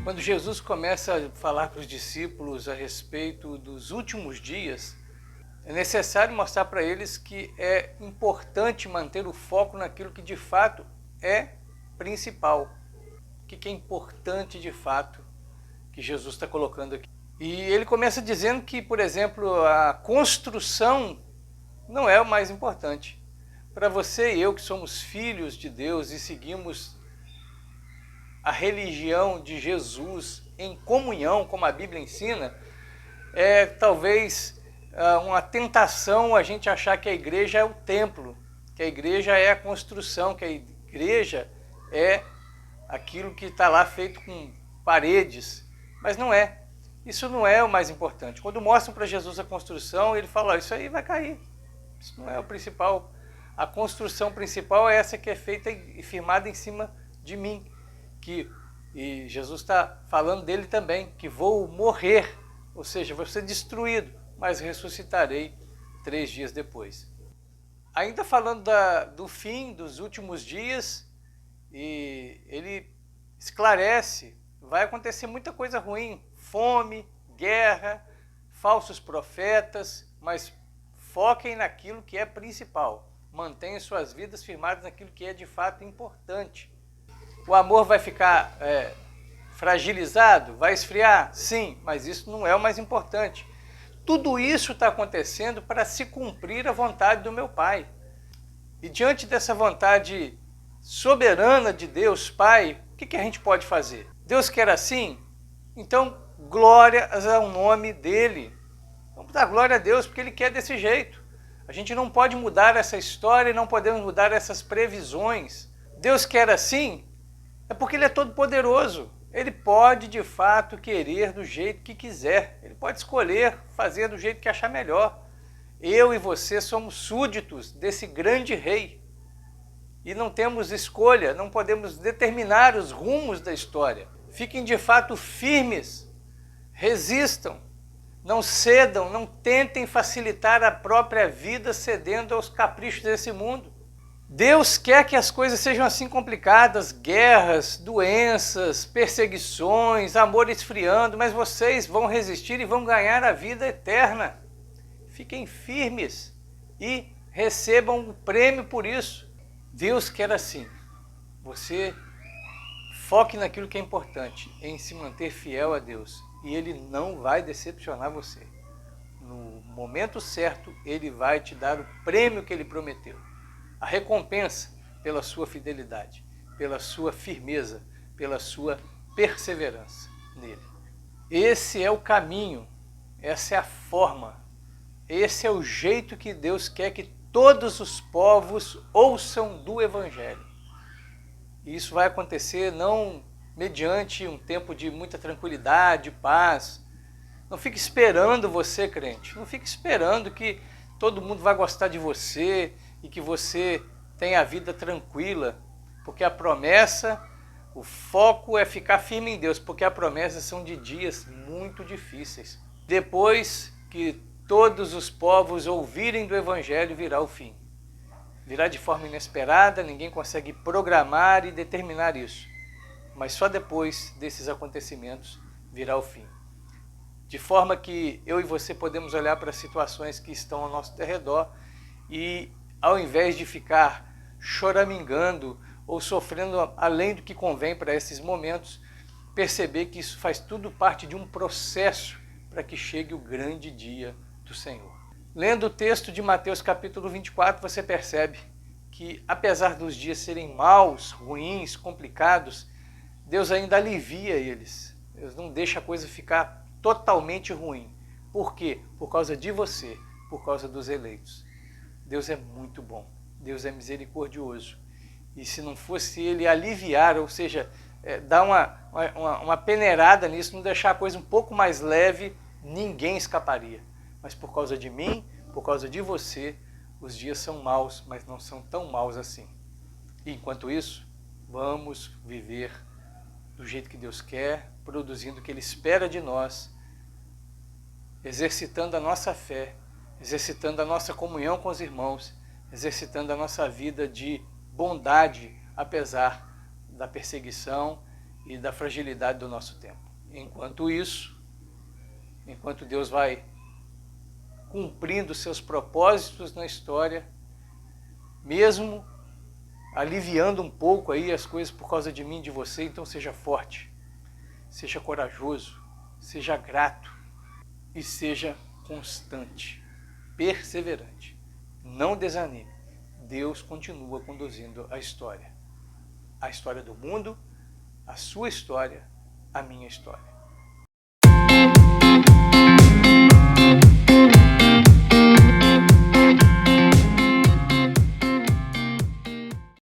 Quando Jesus começa a falar para os discípulos a respeito dos últimos dias, é necessário mostrar para eles que é importante manter o foco naquilo que de fato é principal. O que é importante de fato que Jesus está colocando aqui. E ele começa dizendo que, por exemplo, a construção não é o mais importante. Para você e eu que somos filhos de Deus e seguimos a religião de Jesus em comunhão, como a Bíblia ensina, é talvez uma tentação a gente achar que a igreja é o templo, que a igreja é a construção, que a igreja é aquilo que está lá feito com paredes, mas não é. Isso não é o mais importante. Quando mostram para Jesus a construção, ele fala, isso aí vai cair, isso não é o principal. A construção principal é essa que é feita e firmada em cima de mim, e Jesus está falando dele também, que vou morrer, ou seja, vou ser destruído, mas ressuscitarei 3 dias depois. Ainda falando do fim, dos últimos dias, e ele esclarece, vai acontecer muita coisa ruim, fome, guerra, falsos profetas, mas foquem naquilo que é principal, mantenham suas vidas firmadas naquilo que é de fato importante. O amor vai ficar fragilizado? Vai esfriar? Sim, mas isso não é o mais importante. Tudo isso está acontecendo para se cumprir a vontade do meu Pai. E diante dessa vontade soberana de Deus Pai, o que a gente pode fazer? Deus quer assim? Então, glória ao nome dEle. Vamos dar glória a Deus, porque Ele quer desse jeito. A gente não pode mudar essa história e não podemos mudar essas previsões. Deus quer assim? É porque Ele é todo poderoso. Ele pode, de fato, querer do jeito que quiser. Ele pode escolher fazer do jeito que achar melhor. Eu e você somos súditos desse grande rei. E não temos escolha, não podemos determinar os rumos da história. Fiquem, de fato, firmes. Resistam. Não cedam, não tentem facilitar a própria vida cedendo aos caprichos desse mundo. Deus quer que as coisas sejam assim complicadas, guerras, doenças, perseguições, amor esfriando, mas vocês vão resistir e vão ganhar a vida eterna. Fiquem firmes e recebam o prêmio por isso. Deus quer assim. Você foque naquilo que é importante, em se manter fiel a Deus, e Ele não vai decepcionar você. No momento certo, Ele vai te dar o prêmio que Ele prometeu. A recompensa pela sua fidelidade, pela sua firmeza, pela sua perseverança nele. Esse é o caminho, essa é a forma, esse é o jeito que Deus quer que todos os povos ouçam do Evangelho. E isso vai acontecer não mediante um tempo de muita tranquilidade, paz. Não fique esperando você, crente, não fique esperando que todo mundo vai gostar de você, e que você tenha a vida tranquila, porque a promessa, o foco é ficar firme em Deus, porque a promessa são de dias muito difíceis. Depois que todos os povos ouvirem do Evangelho, virá o fim. Virá de forma inesperada, ninguém consegue programar e determinar isso. Mas só depois desses acontecimentos virá o fim. De forma que eu e você podemos olhar para as situações que estão ao nosso redor e, ao invés de ficar choramingando ou sofrendo além do que convém para esses momentos, perceber que isso faz tudo parte de um processo para que chegue o grande dia do Senhor. Lendo o texto de Mateus capítulo 24, você percebe que, apesar dos dias serem maus, ruins, complicados, Deus ainda alivia eles. Deus não deixa a coisa ficar totalmente ruim. Por quê? Por causa de você, por causa dos eleitos. Deus é muito bom, Deus é misericordioso. E se não fosse Ele aliviar, ou seja, dar uma peneirada nisso, não deixar a coisa um pouco mais leve, ninguém escaparia. Mas por causa de mim, por causa de você, os dias são maus, mas não são tão maus assim. E enquanto isso, vamos viver do jeito que Deus quer, produzindo o que Ele espera de nós, exercitando a nossa fé, exercitando a nossa comunhão com os irmãos, exercitando a nossa vida de bondade, apesar da perseguição e da fragilidade do nosso tempo. Enquanto isso, enquanto Deus vai cumprindo seus propósitos na história, mesmo aliviando um pouco aí as coisas por causa de mim e de você, então seja forte, seja corajoso, seja grato e seja constante, perseverante. Não desanime. Deus continua conduzindo a história do mundo, a sua história, a minha história.